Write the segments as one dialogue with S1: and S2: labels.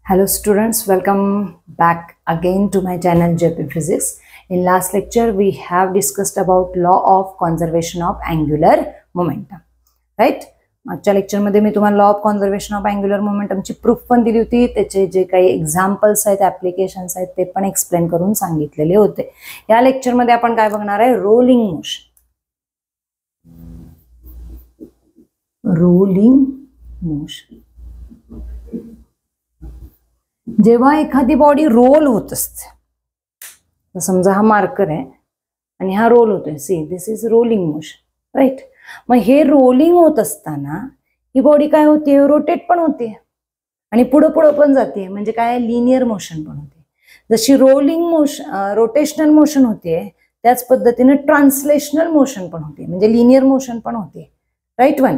S1: Hello students, welcome back again to my channel JP Physics. In last lecture we have discussed about law of conservation of angular momentum. Right? मागच्या lecture मध्ये मी तुम्हाला law of conservation of angular मोमेंटमची proof पण दिली होती. त्याचे जे काही एक्झाम्पल्स आहेत, ऍप्लिकेशन्स आहेत ते पण एक्सप्लेन करून सांगितलेले होते. या लेक्चर मध्ये आपण काय बघणार आहे? Rolling motion. Rolling motion. जेव्हा एखादी बॉडी रोल होत असते, तर समजा हा मार्कर आहे आणि हा रोल होतोय, see this is rolling motion, right. मग हे रोलिंग होत असताना ही बॉडी काय होते? रोटेट पण होते आणि पुढे पुढे पण जाते. म्हणजे काय? लिनियर मोशन पण होते. जशी रोलिंग मोशन रोटेशनल मोशन होते, त्याच पद्धतीने ट्रान्सलेशनल मोशन पण होते, म्हणजे लिनियर मोशन पण होते. Right one.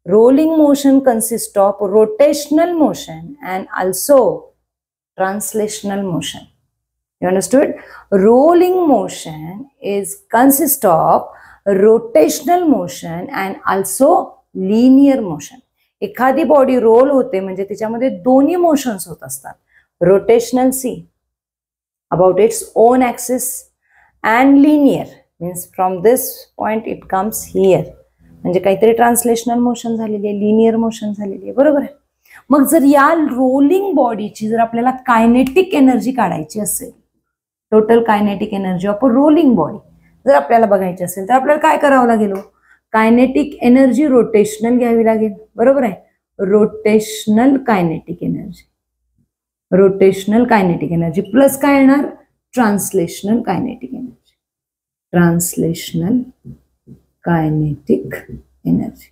S1: Rolling motion consists of rotational motion and also translational motion. You understood? Rolling motion consists of rotational motion and also linear motion. एखादी body roll होते म्हणजे त्याच्यामध्ये दोन्ही मोशन्स होत असतात. Rotational see about its own axis and linear means from this point it comes here. म्हणजे काहीतरी translational motion झालेली आहे, लिनियर मोशन झालेली आहे, बरोबर आहे. मग जर या रोलिंग बॉडीची जर आपल्याला कायनेटिक एनर्जी काढायची असेल, total kinetic energy of rolling body जर आपल्याला बघायची असेल, तर आपल्याला काय करावं लागेल? कायनेटिक एनर्जी रोटेशनल घ्यावी लागेल, बरोबर आहे. Rotational kinetic energy, rotational kinetic energy plus काय येणार? Translational kinetic energy, translational kinetic energy.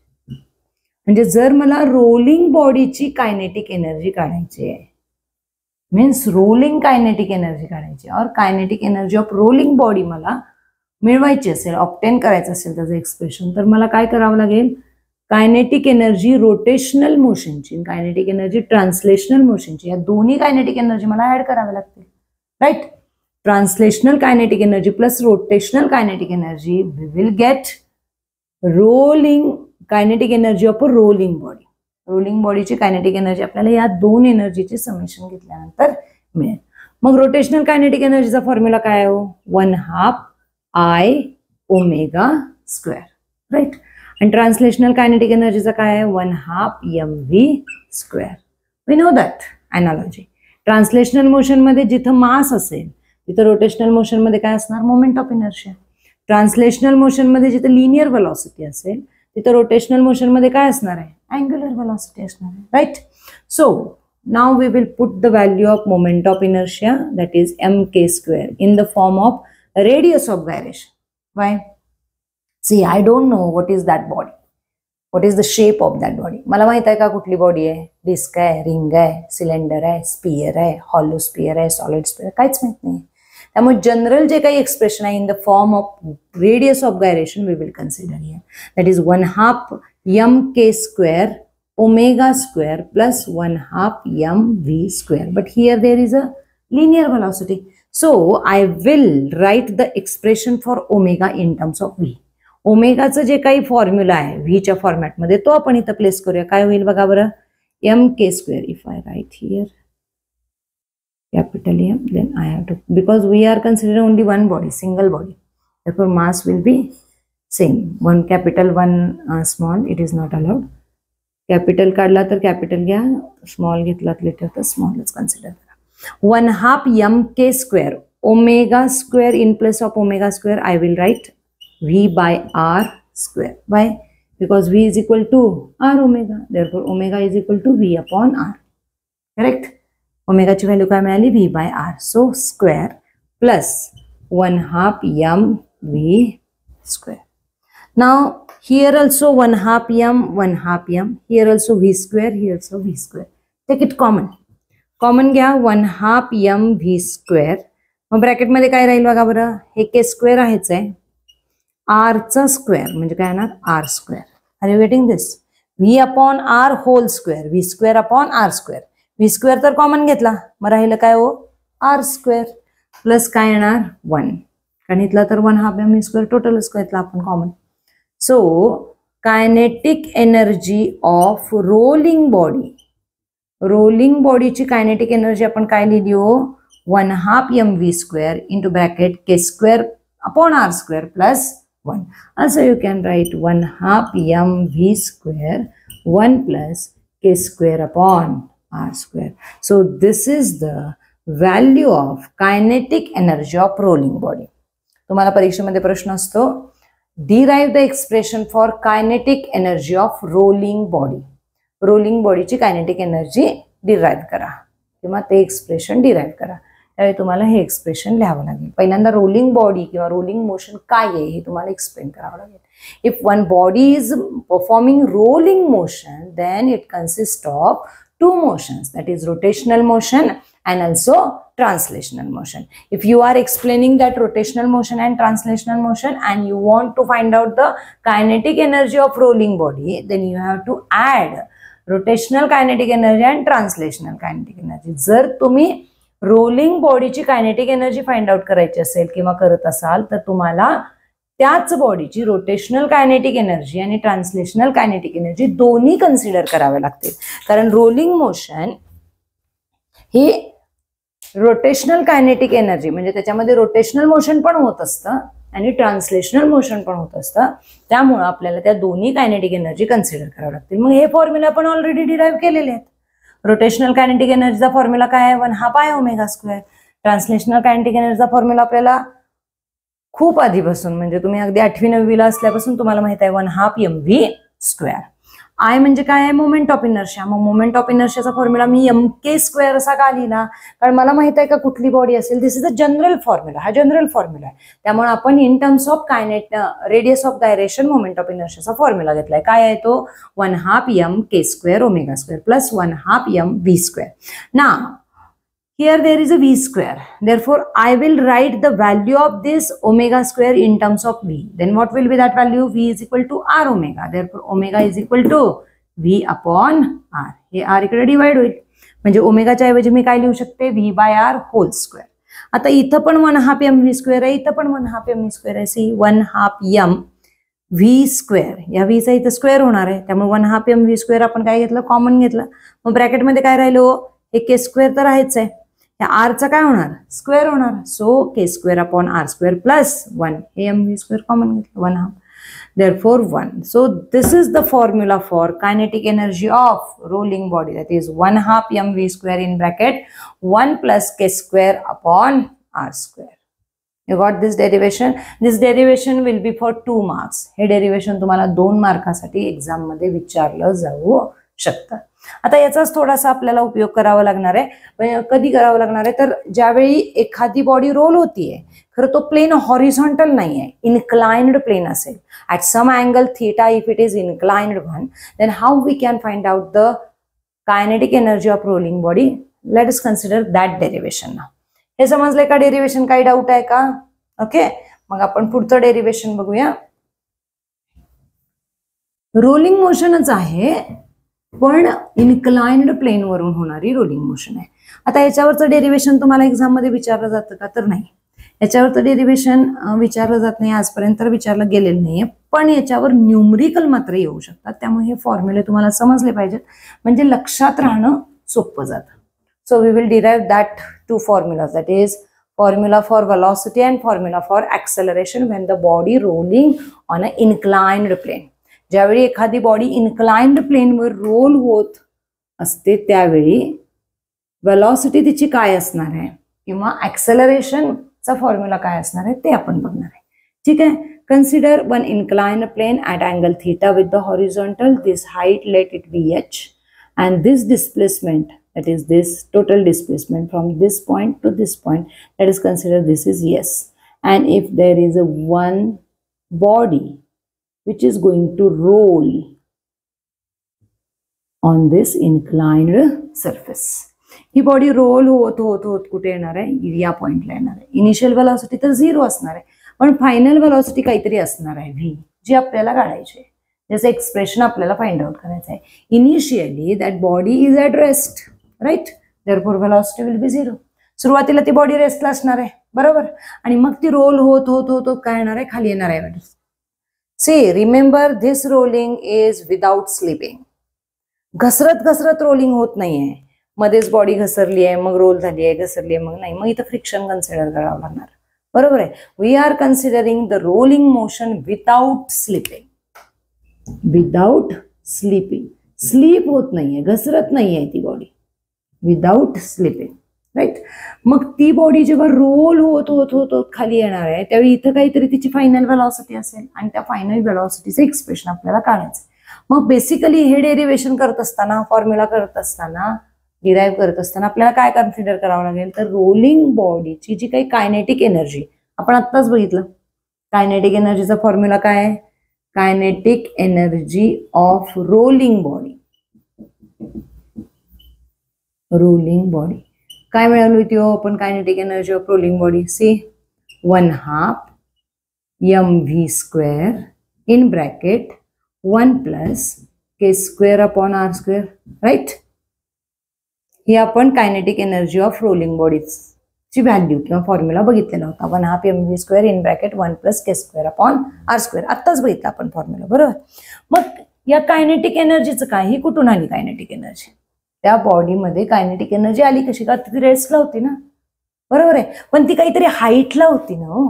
S1: म्हणजे जर मला रोलिंग बॉडीची कायनेटिक एनर्जी काढायची आहे, मीन्स रोलिंग कायनेटिक एनर्जी काढायची और kinetic energy of rolling body मला मिळवायची असेल, ऑब्टेन करायचं असेल त्याचं एक्सप्रेशन, तर मला काय करावं लागेल? कायनेटिक एनर्जी रोटेशनल मोशनची, कायनेटिक एनर्जी ट्रान्सलेशनल मोशनची, या दोन्ही कायनेटिक एनर्जी मला ऍड करावे लागतील, right. Translational kinetic energy plus rotational kinetic energy we will get rolling kinetic energy of a rolling body. Rolling बॉडीची कायनेटिक एनर्जी आपल्याला या दोन एनर्जीचे समेशन घेतल्यानंतर मिळेल. मग रोटेशनल कायनेटिक एनर्जीचा फॉर्म्युला काय आहे? 1/2 I ओमेगा स्क्वेअर, राईट. आणि ट्रान्सलेशनल कायनेटिक एनर्जीचा काय आहे? 1/2 mv square. We know that analogy. Translational motion मध्ये जिथं मास असेल तिथं रोटेशनल मोशन मध्ये काय असणार? Moment of inertia. Translational motion मध्ये जिथे लिनियर वेलॉसिटी असेल तिथे रोटेशनल मोशन मध्ये काय असणार आहे? अँग्युलर वेलॉसिटी असणार आहे, right. So now we will put the value of moment of inertia that is mk square in the form of radius of gyration. Why? See I don't know what is that body, what is the shape of that body. मला माहित आहे का कुठली body आहे? Disk आहे, ring आहे, cylinder आहे, sphere आहे, हॉलो स्पियर आहे, सॉलिड स्पियर, काहीच माहित नाही. त्यामुळे जनरल जे काही एक्सप्रेशन आहे in the form of radius of gyration we will consider here. That is 1/2 mk square omega square plus 1/2 mv square. But here there is a linear velocity. So I will write the expression for omega in terms of V. ओमेगाचं जे काही formula आहे व्हीच्या फॉर्मॅटमध्ये तो आपण इथं place करूया. काय होईल बघा बरं? mk square. If I write here capital M, then I have to, because we are considering only one body, single body, therefore mass will be same. One capital, one small, it is not allowed. Capital काढला तर capital घ्या, small घेतला later तर smallच consider करा. 1/2 mk square omega square in place of omega square I will write v by r square. Why? Because v is equal to r omega, therefore omega is equal to v upon r. Correct? ओमेगाची value काय मिळाली? v by r. So square plus 1/2 mv square. Now here also 1/2 m, 1/2 m. Here also v square, here also v square. Take it common. Common घ्या 1/2 mv square. मग ब्रॅकेटमध्ये काय राहील बघा बरं? हे के स्क्वेअर आहेच आहे, r चा स्क्वेअर म्हणजे काय येणार? r square. Are you getting this? v upon r whole square, v square upon r square. V square तर कॉमन घेतला, मग राहिलं काय हो? आर स्क्वेअर प्लस काय येणार? 1. कारण इथला तर 1/2 mv स्क्वेअर टोटलच घेतला आपण common. So kinetic energy of rolling body rolling बॉडीची कायनेटिक एनर्जी आपण काय लिहिली हो, 1/2 mv² into bracket k² upon r² plus 1. Also you can write 1/2 mv² 1 plus k² upon r². So this is the value of kinetic energy of rolling body. तुम्हाला परीक्षेमध्ये प्रश्न असतो, derive the expression for kinetic energy of rolling body. Rolling बॉडीची kinetic energy derive करा किंवा ते expression derive करा. त्यावेळी तुम्हाला हे एक्सप्रेशन लिहावं लागेल. पहिल्यांदा रोलिंग बॉडी किंवा रोलिंग मोशन काय आहे हे तुम्हाला एक्सप्लेन करावं लागेल. If one body is performing rolling motion then it consist of two motions, that is rotational motion and also translational motion. If you are explaining that rotational motion and translational motion and you want to find out the kinetic energy of rolling body, then you have to add rotational kinetic energy and translational kinetic energy. जर तुम्ही rolling बॉडीची kinetic energy find out करायची असेल किंवा करत असाल तर तुम्हाला त्याच बॉडीची रोटेशनल कायनेटिक एनर्जी आणि ट्रान्सलेशनल कायनेटिक एनर्जी दोन्ही कन्सिडर करावे लागतील. कारण रोलिंग मोशन ही रोटेशनल कायनेटिक एनर्जी म्हणजे त्याच्यामध्ये रोटेशनल मोशन पण होत असतं आणि ट्रान्सलेशनल मोशन पण होत असतं. त्यामुळे आपल्याला त्या दोन्ही कायनेटिक एनर्जी कन्सिडर करावं लागतील. मग हे फॉर्म्युला आपण ऑलरेडी डिराईव्ह केलेले आहेत. रोटेशनल कायनेटिक एनर्जीचा फॉर्म्युला काय आहे, 1/2 ω². ट्रान्सलेशनल कायनेटिक एनर्जीचा फॉर्म्युला आपल्याला खूप आधीपासून म्हणजे तुम्ही अगदी 8वी 9वी ला असल्यापासून तुम्हाला माहित आहे 1/2 mv². आय म्हणजे काय आहे, मोमेंट ऑफ इनर्शिया. मग मोमेंट ऑफ इनर्शियाचा फॉर्म्युला मी mk² असा का लिहिला, कारण मला माहित आहे का कुठली बॉडी असेल. This is a general formula. हा जनरल फॉर्म्युला आहे. त्यामुळे आपण in terms of radius of gyration moment of इनर्शियाचा फॉर्म्युला घेतलाय. काय आहे तो, 1/2 mk² ω² plus 1/2 mv². Now here there is a v². Therefore, I will write the value of this ω² in terms of v. Then what will be that value? V is equal to r omega. Therefore, omega is equal to v upon r. हे r इकडे divide होईल म्हणजे ओमेगाच्या ऐवजी मी काय लिहू शकते, v by r whole square. आता इथं पण 1/2 mv² आहे, इथं पण 1/2 mv² आहे. C 1/2 mv². या v चा इथं स्क्वेअर होणार आहे त्यामुळे 1/2 mv² आपण काय घेतलं, कॉमन घेतलं. मग ब्रॅकेटमध्ये काय राहिलो, हे k² तर आहेच आहे. या r चा काय होणार, स्क्वेअर होणार. So k² upon r² plus 1. हे mv² कॉमन घेतलं, 1/2. Therefore 1. So this is the formula for kinetic energy of rolling body, that is 1/2 mv² in bracket 1 plus k² upon r². You got this derivation? This derivation will be for 2 marks. हे derivation तुम्हाला 2 मार्कासाठी exam मध्ये विचारलं जाऊ शकतं. आता याचाच थोडासा आपल्याला उपयोग करावा लागणार आहे. कधी करावा लागणार आहे तर ज्यावेळी एखादी बॉडी रोल होतीये, खरं तो प्लेन हॉरिझॉन्टल नाहीये, इनक्लाइन्ड प्लेन असेल. At some angle theta if it is inclined one, then how we can find out the kinetic energy of rolling body. Let us consider that derivation now. हे समजलंय का derivation, काही doubt आहे का? Okay, मग आपण पुढचं डेरिव्हेशन बघूया. रोलिंग मोशनच आहे पण इनक्लाइन्ड प्लेन वरून होणारी रोलिंग मोशन आहे. आता याच्यावरचं डेरिव्हेशन तुम्हाला एक्झाम मध्ये विचारलं जातं का, तर नाही. याच्यावरचं डेरिव्हेशन विचारलं जात नाही, आजपर्यंत विचारलं गेलेलं नाहीये. पण याच्यावर न्यूमरिकल मात्र येऊ शकतात. त्यामुळे हे फॉर्म्युले तुम्हाला समजले पाहिजेत म्हणजे लक्षात राहणं सोपं जातं. So we will derive that 2 formulas, that is formula for velocity and formula for acceleration when the body rolling on an inclined plane. ज्यावेळी एखादी बॉडी इनक्लाइन्ड प्लेनवर रोल होत असते त्यावेळी वेलॉसिटी तिची काय असणार आहे किंवा ऍक्सेलरेशनचा फॉर्म्युला काय असणार आहे ते आपण बघणार आहे. ठीक आहे. Consider one inclined plane at angle theta with the horizontal. This height let it be h and this displacement, that is this total displacement from this point to this point, let us consider this is s. And if there is a one body which is going to roll on this inclined surface. He body roll होत होत होत कुठे येणार आहे, या पॉइंटला येणार आहे. इनिशियल वेलॉसिटी तर 0 असणार आहे पण फायनल वेलॉसिटी काहीतरी असणार आहे v, जी आपल्याला काढायची आहे. जसं एक्सप्रेशन आपल्याला फाइंड आउट करायचं आहे. Initially that body is at rest, right. Therefore velocity will be 0. सुरुवातीला ती बॉडी रेस्टला असणार आहे, बरोबर. आणि मग ती रोल होत होत होत होत काय येणार आहे, खाली येणार आहे. See, remember this rolling is without slipping. घसरत घसरत रोलिंग होत नाहीये. मध्येच बॉडी घसरली आहे मग रोल झाली आहे, घसरली आहे मग नाही, मग इथं फ्रिक्शन कन्सिडर करावं लागणार. बरोबर आहे. We are considering the rolling motion without slipping. Without slipping, slip होत नाहीये, घसरत नाहीये ती बॉडी, विदाउट स्लिपिंग. राईट. मग ती बॉडी जेव्हा रोल होत होत होत होत खाली येणार आहे त्यावेळी इथं काहीतरी तिची फायनल व्हेलॉसिटी असेल आणि त्या फायनल व्हेलॉसिटीचं एक्सप्रेशन आपल्याला काढायचं. मग बेसिकली हे डेरिव्हेशन करत असताना, फॉर्म्युला करत असताना, डिराईव्ह करत असताना आपल्याला काय कन्सिडर करावं लागेल तर रोलिंग बॉडीची जी काही कायनेटिक एनर्जी आपण आत्ताच बघितलं. कायनेटिक एनर्जीचा फॉर्म्युला काय आहे? Kinetic energy of rolling body. Rolling body काय मिळवली होती हो आपण? Kinetic energy of rolling body सी 1/2 mv² in bracket 1 + k² r². Right. ही आपण कायनेटिक एनर्जी ऑफ रोलिंग बॉडीची व्हॅल्यू किंवा फॉर्म्युला बघितलेला होता. 1/2 mv² in bracket 1 + k² r². आत्ताच बघितला आपण फॉर्म्युला. बरोबर. मग या कायनेटिक एनर्जीचं काय? ही कुठून आली कायनेटिक एनर्जी? त्या बॉडीमध्ये कायनेटिक एनर्जी आली कशी? का ती रेस्टला होती ना. बरोबर आहे. पण ती काहीतरी हाईटला होती ना हो.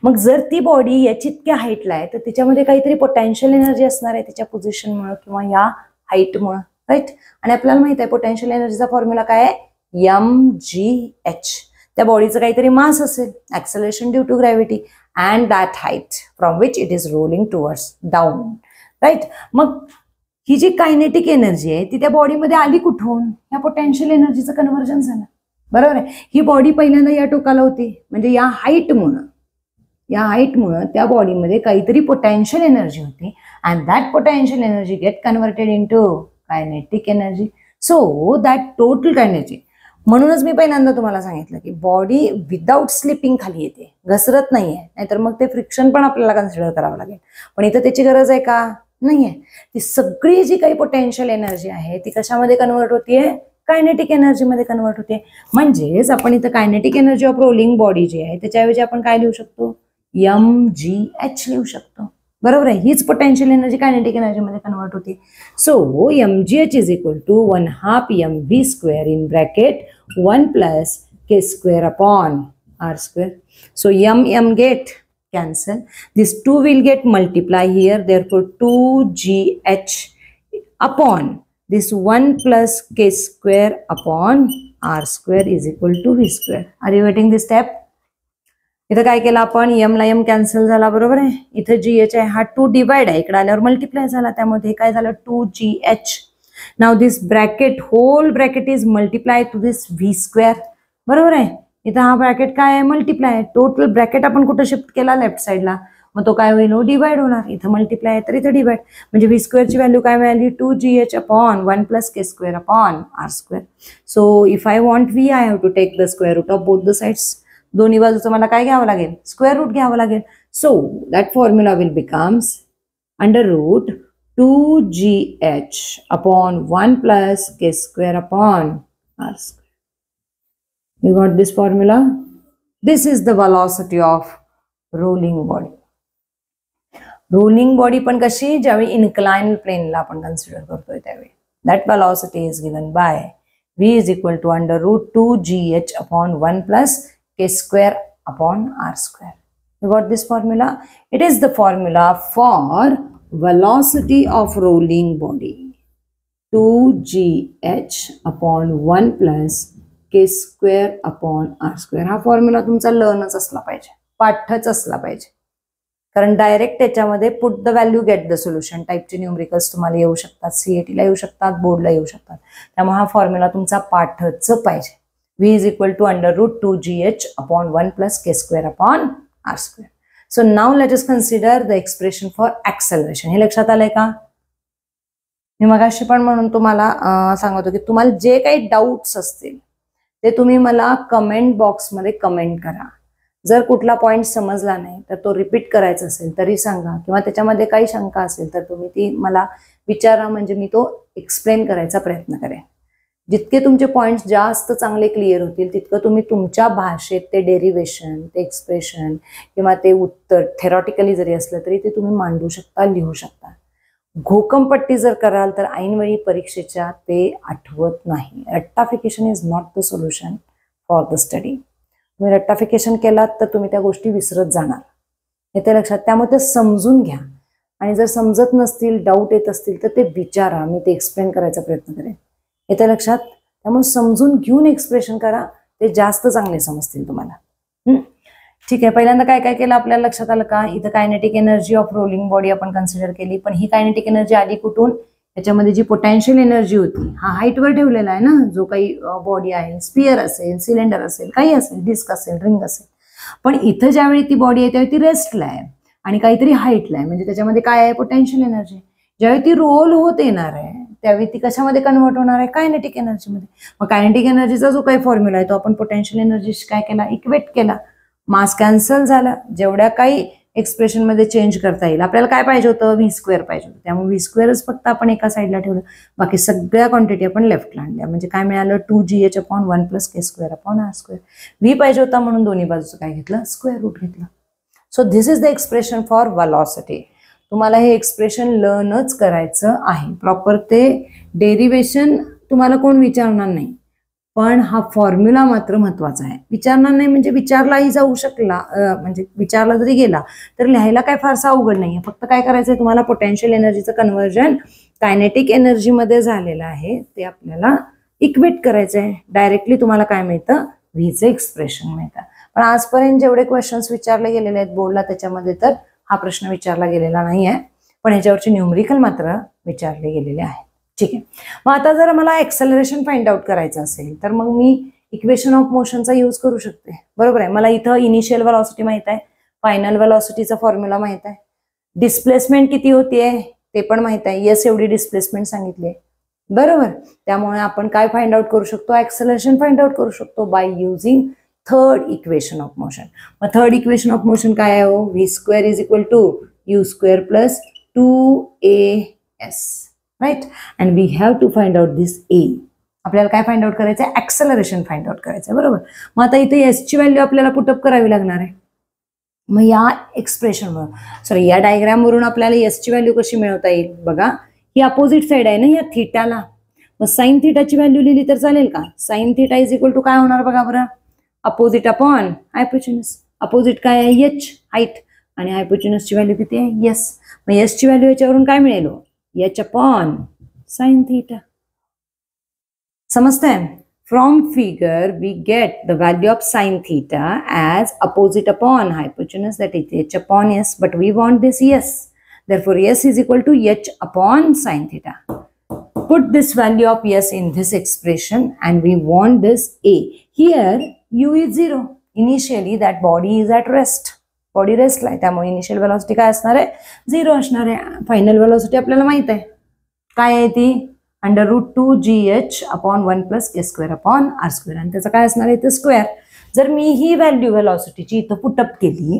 S1: मग जर ती बॉडी याची इतक्या हाईटला आहे तर तिच्यामध्ये काहीतरी पोटेन्शियल एनर्जी असणार आहे तिच्या पोझिशनमुळे किंवा या हाईटमुळे. राईट. आणि आपल्याला माहित आहे पोटेन्शियल एनर्जीचा फॉर्म्युला काय आहे? mgh. त्या बॉडीचं काहीतरी मास असेल, acceleration due to gravity, and that height from which it is rolling towards down. Right. मग ही जी कायनेटिक एनर्जी आहे ती त्या बॉडीमध्ये आली कुठून? या पोटेन्शियल एनर्जीचं कन्व्हर्जन झालं. बरोबर आहे. ही बॉडी पहिल्यांदा या टोकाला होती म्हणजे या हाईटमुळं त्या बॉडीमध्ये काहीतरी पोटेन्शियल एनर्जी होती and that potential energy get converted into kinetic energy. So that total energy. म्हणूनच मी पहिल्यांदा तुम्हाला सांगितलं की बॉडी विदाउट स्लिपिंग खाली येते, घसरत नाहीये, नाहीतर मग ते फ्रिक्शन पण आपल्याला कन्सिडर करावं लागेल. पण इथं त्याची गरज आहे का? नाहीये. ती सगळी जी काही पोटेन्शियल एनर्जी आहे ती कशामध्ये कन्वर्ट होतीये? कायनेटिक एनर्जी मध्ये कन्वर्ट होते. म्हणजेच आपण इथं kinetic energy of rolling body जी आहे त्याच्याऐवजी आपण काय लिहू शकतो? mgh लिहू शकतो. बरोबर आहे. हीच पोटेन्शियल एनर्जी कायनेटिक एनर्जी मध्ये कन्वर्ट होते. So mgh is equal to 1/2 mv² in bracket 1 + k² r². So m get cancel. This 2 will get multiply here. Therefore 2gh upon this 1 + k² r² is equal to v². Are you getting this step? इथं काय केलं आपण? m ला m cancel झाला. बरोबर आहे. इथं gh आहे हा 2 डिवाइड आहे, इकडे आल्यावर मल्टिप्लाय झाला त्यामुळे काय झालं? 2gh. Now this bracket whole bracket is multiply to this v². बरोबर आहे. इथं हा ब्रॅकेट काय आहे? मल्टिप्लाय आहे. टोटल ब्रॅकेट आपण कुठं शिफ्ट केला? लेफ्ट साईडला. मग तो काय होईल? डिवाइड होणार. इथं मल्टिप्लाय आहे तर इथं डिवाइड. म्हणजे v² ची व्हॅल्यू काय मिळाली? 2gh upon 1 + k² r². So if I want v I have to take the square root of both the sides. दोन्ही बाजूचं मला काय घ्यावं लागेल? स्क्वेअर रूट घ्यावं लागेल. So that formula will becomes √2gh upon 1 + k² r². You got this formula? This is the velocity of rolling body. Rolling body पण कशी? ज्यावेळी इन्क्लाइन प्लेनला आपण कन्सिडर करतोय त्यावेळी. That velocity is given by v is equal to √2gh upon 1 + k² r². You got this formula? It is the formula for velocity of rolling body. 2gh upon 1 + k² r². हा formula तुमचा लर्नच असला पाहिजे, पाठच असला पाहिजे. कारण direct त्याच्यामध्ये put the value get the solution टाईपचे न्यूमरिकल्स तुम्हाला येऊ शकतात, सीएटीला येऊ शकतात, बोर्डला येऊ शकतात. त्यामुळे हा फॉर्म्युला तुमचा पाठच पाहिजे. v is equal to √2gh upon 1 + k² r². So now let us consider the expression for acceleration. हे लक्षात आलंय का? मी मगाशी पण म्हणून तुम्हाला सांगतो की तुम्हाला जे काही डाऊट्स असतील ते तुम्ही मला कमेंट बॉक्समध्ये कमेंट करा. जर कुठला पॉइंट समजला नाही तर तो रिपीट करायचा असेल तरी सांगा, किंवा त्याच्यामध्ये काही शंका असेल तर तुम्ही ती मला विचारा, म्हणजे मी तो एक्सप्लेन करायचा प्रयत्न करेन. जितके तुमचे पॉइंट्स जास्त चांगले क्लिअर होतील तितकं तुम्ही तुमच्या भाषेत ते डेरिव्हेशन, ते एक्सप्रेशन किंवा ते उत्तर थेरॉटिकली जरी असलं तरी ते तुम्ही मांडू शकता, लिहू शकता. घोकंपट्टी जर कराल तर ऐनवेळी परीक्षेच्या ते आठवत नाही. रट्टाफिकेशन is not the solution for the study. तुम्ही रट्टाफिकेशन केलात तर तुम्ही त्या गोष्टी विसरत जाणार, हे ते लक्षात. त्यामुळे ते समजून घ्या, आणि जर समजत नसतील, डाऊट येत असतील तर ते विचारा, मी ते एक्सप्लेन करायचा प्रयत्न करेन, हे ते लक्षात. त्यामुळे समजून घेऊन एक्सप्रेशन करा, ते जास्त चांगले समजतील तुम्हाला. ठीक आहे, पहिल्यांदा काय काय केलं आपल्याला लक्षात आलं का? इथं kinetic energy of rolling body आपण कन्सिडर केली, पण ही कायनेटिक एनर्जी आली कुठून? त्याच्यामध्ये जी पोटेन्शियल एनर्जी होती, हा हाईटवर ठेवलेला आहे ना, जो काही बॉडी आहे, स्पियर असेल, सिलेंडर असेल, काही असेल, डिस्क असेल, रिंग असेल. पण इथं ज्यावेळी ती बॉडी आहे त्यावेळी ती रेस्टला आहे आणि काहीतरी हाईटला आहे, म्हणजे त्याच्यामध्ये काय आहे? Potential energy. ज्यावेळी ती रोल होत येणार आहे त्यावेळी ती कशामध्ये कन्वर्ट होणार आहे? कायनेटिक एनर्जीमध्ये. मग कायनेटिक एनर्जीचा जो काही फॉर्म्युला आहे तो आपण पोटेन्शियल एनर्जीशी काय केला? इक्वेट केला. मास कॅन्सल झाला. जेवढ्या काही एक्सप्रेशन मध्ये चेंज करता येईल. आपल्याला काय पाहिजे होतं? v² पाहिजे होतं, त्यामुळे v² फक्त आपण एका साईडला ठेवलं, बाकी सगळ्या क्वांटिटी आपण लेफ्टला आणल्या. म्हणजे काय मिळालं? 2gh/1 + k²/r². v पाहिजे होता म्हणून दोन्ही बाजूचं काय घेतलं? स्क्वेअर रूट घेतलं. So this is the expression for velocity. तुम्हाला हे एक्सप्रेशन लर्नच करायचं आहे प्रॉपर. ते डेरिवेशन तुम्हाला कोण विचारणार नाही, पण हा फॉर्म्युला मात्र महत्वाचा आहे. विचारणार नाही म्हणजे विचारलाही जाऊ शकला, म्हणजे विचारला जरी गेला तर लिहायला काय फारसा अवघड नाहीये. फक्त काय करायचंय तुम्हाला? पोटेन्शियल एनर्जीचं कन्व्हर्जन कायनेटिक एनर्जीमध्ये झालेलं आहे ते आपल्याला इक्वेट करायचं आहे. डायरेक्टली तुम्हाला काय मिळतं? व्हीचं एक्सप्रेशन मिळतं. पण आजपर्यंत जेवढे क्वेश्चन्स विचारले गेलेले आहेत बोर्डला त्याच्यामध्ये तर हा प्रश्न विचारला गेलेला नाही आहे, पण ह्याच्यावरचे न्यूमरिकल मात्र विचारले गेलेले आहेत. ठीक आहे, मग आता जर मला एक्सेलरेशन फाइंड आउट करायचं असेल तर मग मी इक्वेशन ऑफ मोशनचा यूज करू शकते, बरोबर आहे. मला इथं इनिशियल वेलॉसिटी माहित आहे, फायनल वेलॉसिटीचा फॉर्म्युला माहित आहे, डिस्प्लेसमेंट किती होतीये ते पण माहित आहे, यस एवढी डिस्प्लेसमेंट सांगितली, बरोबर. त्यामुळे आपण काय फाइंड आउट करू शकतो? एक्सेलरेशन फाइंड आउट करू शकतो by using third equation of motion. मग थर्ड इक्वेशन ऑफ मोशन काय आहे? हो, v² = u² + 2as, right. And we have to find out this a. आपल्याला काय फाइंड आउट करायचं आहे? एक्सेलरेशन फाइंड आउट करायचं आहे, बरोबर. मग आता इथे s ची व्हॅल्यू आपल्याला पुटअप करावी लागणार आहे. मग या एक्सप्रेशनवर या डायग्रामवरून आपल्याला s ची व्हॅल्यू कशी मिळवता येईल? बघा, ही अपोजिट साइड आहे ना या थीटाला, मग साइन थीटाची व्हॅल्यू लिहिली तर चालेल का? साइन थीटा = काय होणार बघा बरं? Opposite upon हायपोटेन्यूज. अपोजिट काय आहे? h, हाईट, आणि हायपोटेन्यूजची व्हॅल्यू किती आहे? s. मग s ची व्हॅल्यू याच्यावरून काय मिळेल? h/sin θ. समजतंय? From figure we get the value of sin θ as opposite upon hypotenuse, that is h/s, but we want this s. Therefore s is equal to h/sin θ. Put this value of s in this expression and we want this a. Here u is 0. Initially that body is at rest. Body रेस्टला आहे त्यामुळे initial velocity काय असणार आहे? 0 असणार आहे. Final velocity आपल्याला माहित आहे काय आहे ती? √2gh/1 + k²/r², आणि त्याचं काय असणार आहे? ते स्क्वेअर. जर मी ही व्हॅल्यू वेलॉसिटीची इथं पुटअप केली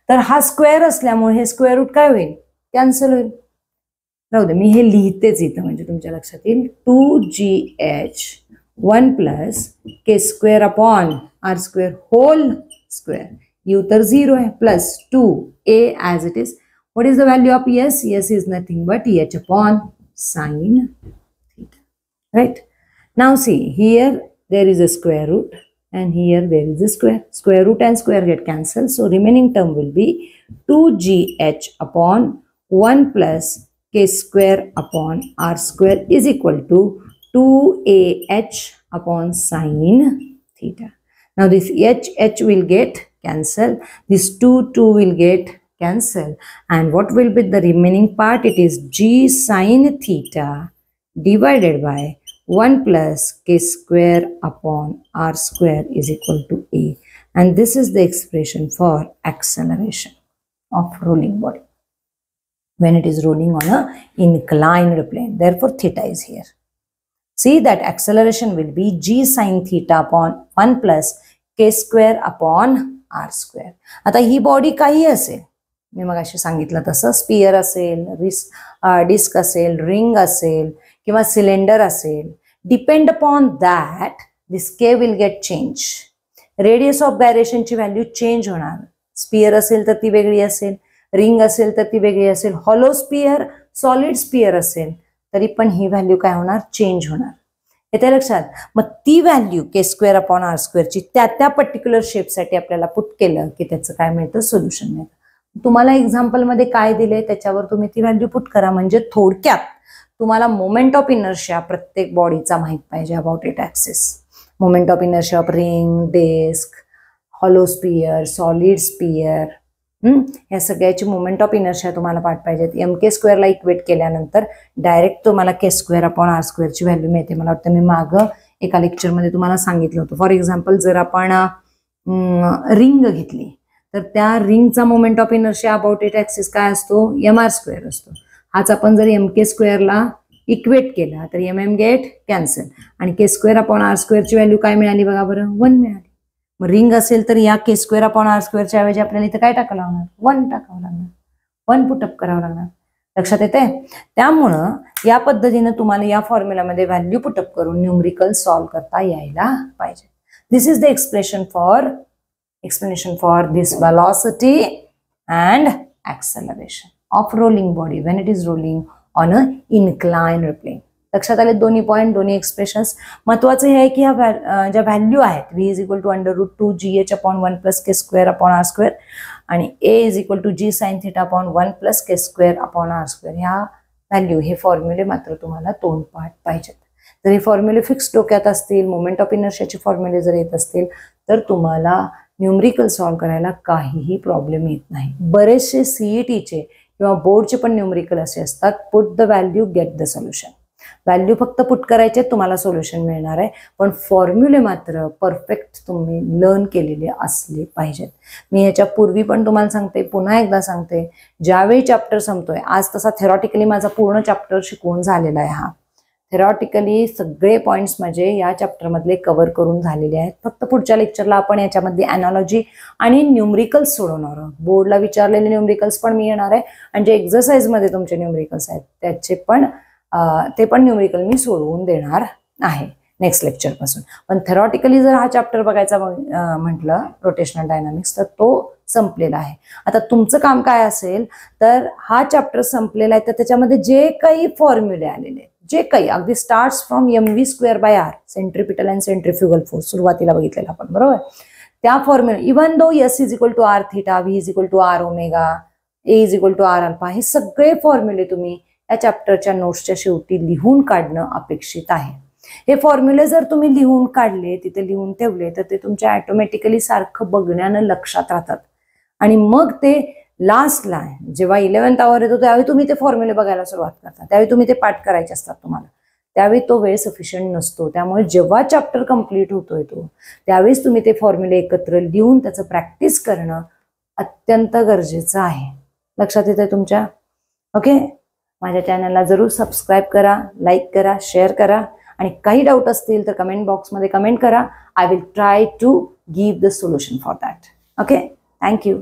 S1: तर हा स्क्वेअर असल्यामुळे हे स्क्वेअर रूट काय होईल? कॅन्सल होईल. राहू दे, मी हे लिहितेच इथं म्हणजे तुमच्या लक्षात येईल. 2gh1 + k²/r² hole square. u तर 0 आहे, plus 2a as it is. What is the value of s? s is nothing but h/sin θ. Right? Now see, here there is a square root and here there is a square. Square root and square get cancelled. So remaining term will be 2gh/1 + k²/r² is equal to 2ah/sin θ. Now this h will get cancel, this 2 will get cancel, and what will be the remaining part? It is g sin θ divided by 1 + k²/r² is equal to a, and this is the expression for acceleration of rolling body when it is rolling on a inclined plane. Therefore theta is here. See that acceleration will be g sin θ/1 + k²/r². आता ही body काही असेल, मी मगाशी सांगितलं तसं, sphere असेल, disk असेल, ring असेल किंवा सिलेंडर असेल, depend upon that this K will get change. Radius of गायरेशनची व्हॅल्यू चेंज होणार. स्पियर असेल तर ती वेगळी असेल, रिंग असेल तर ती वेगळी असेल, हॉलो स्पियर, सॉलिड स्पियर असेल तरी पण ही व्हॅल्यू काय होणार, चेंज होणार. येते लक्षात. मग ती व्हॅल्यू k²/r² ची त्या पर्टिक्युलर शेपसाठी आपल्याला पुट केलं की त्याचं काय मिळतं, सोल्युशन मिळतं. तुम्हाला एक्झाम्पलमध्ये काय दिले त्याच्यावर तुम्ही ती व्हॅल्यू पुट करा. म्हणजे थोडक्यात तुम्हाला मोमेंट ऑफ इनर्शिया प्रत्येक बॉडीचा माहित पाहिजे about it axis. Moment of inertia of ring, disc, hollow sphere, solid sphere, ह्या सगळ्याची मोमेंट ऑफ इनर्शिया तुम्हाला पाठ पाहिजेत. mk² ला इक्वेट केल्यानंतर डायरेक्ट तुम्हाला k²/r² ची व्हॅल्यू मिळते. मला वाटतं मी मागं एका लेक्चरमध्ये तुम्हाला सांगितलं होतं. फॉर एक्झाम्पल जर आपण रिंग घेतली तर त्या रिंगचा moment of inertia about it axis काय असतो, mr² असतो. हाच आपण जर mk² ला इक्वेट केला तर गेट कॅन्सल आणि k²/r² ची व्हॅल्यू काय मिळाली बघा बरं, 1 मिळाली. मग रिंग असेल तर या k²/r² च्या ऐवजी आपल्याला इथं काय टाकावं लागणार, 1 टाकावं लागणार, 1 पुटअप करावं लागणार. लक्षात येते. त्यामुळं या पद्धतीने तुम्हाला या फॉर्म्युलामध्ये व्हॅल्यू पुटअप करून न्यूमरिकल सॉल्व्ह करता यायला पाहिजे. This is the explanation for this velocity and acceleration of rolling body when it is rolling on a inclined plane. लक्षात आले दोन्ही पॉईंट, दोन्ही एक्सप्रेशन्स. महत्वाचं हे आहे की ह्या ज्या व्हॅल्यू आहेत v √2gh/1 + k²/r² आणि a g sin θ/1 + k²/r², ह्या व्हॅल्यू हे फॉर्म्युले मात्र तुम्हाला तोंडपाठ पाहिजेत. जर हे फॉर्म्युले फिक्स डोक्यात असतील, मोमेंट ऑफ इनर्शियाचे फॉर्म्युले जर येत असतील तर तुम्हाला न्यूमरिकल सॉल्व्ह करायला काहीही प्रॉब्लेम येत नाही. बरेचसे सीईटीचे किंवा बोर्डचे पण न्यूमरिकल असे असतात, put the value get the solution. Value फक्त पुट करायचे, तुम्हाला सोल्युशन मिळणार आहे. पण फॉर्म्युले मात्र परफेक्ट तुम्ही लर्न केलेले असले पाहिजेत. मी ह्याच्या पूर्वी पण तुम्हाला सांगते, पुन्हा एकदा सांगते, ज्यावेळी चॅप्टर संपतोय, आज तसा थेरॉटिकली माझा पूर्ण चॅप्टर शिकवून झालेला आहे. हा थेरॉटिकली सगळे पॉईंट्स म्हणजे या चॅप्टरमधले कव्हर करून झालेले आहेत. फक्त पुढच्या लेक्चरला आपण याच्यामध्ये अॅनॉलॉजी आणि न्यूमरिकल्स सोडवणार आहोत. बोर्डला विचारलेले न्यूमरिकल्स पण मी येणार आहे आणि जे एक्झरसाइजमध्ये तुमचे न्यूमरिकल्स आहेत त्याचे पण ते पण न्यूमरिकल मी सोडवून देणार आहे नेक्स्ट लेक्चरपासून. पण थेरॉटिकली जर हा चॅप्टर बघायचा म्हटलं रोटेशनल डायनामिक्स, तर तो संपलेला आहे. आता तुमचं काम काय असेल तर हा चॅप्टर संपलेला आहे तर त्याच्यामध्ये जे काही फॉर्म्युले आलेले, जे काही अगदी starts from mv²/r centripetal and centrifugal force सुरुवातीला बघितलेला आपण, बरोबर. त्या formula even though s = r θ, v = r ω, a = r α, हे सगळे फॉर्म्युले तुम्ही या चॅप्टरच्या नोट्सच्या शेवटी लिहून काढणं अपेक्षित आहे. हे फॉर्म्युले जर तुम्ही लिहून काढले, तिथे लिहून ठेवले, तर ते तुमच्या ऑटोमॅटिकली सारखं बघण्यानं लक्षात राहतात आणि मग ते लास्टला जेव्हा 11th आवर येतो त्यावेळी तुम्ही ते फॉर्म्युले बघायला सुरुवात करता, त्यावेळी तुम्ही ते पाठ करायचे असतात तुम्हाला, त्यावेळी तो वेळ सफिशियंट नसतो. त्यामुळे जेव्हा चॅप्टर कंप्लीट होतोय तो त्यावेळेस तुम्ही ते फॉर्म्युले एकत्र लिहून त्याचं प्रॅक्टिस करणं अत्यंत गरजेचं आहे. लक्षात येतंय तुमच्या? ओके. माझ्या चॅनलला जरूर सबस्क्राईब करा, लाईक करा, शेअर करा आणि काही डाऊट असतील तर कमेंट बॉक्समध्ये कमेंट करा. I will try to give the solution for that. Okay. Thank you.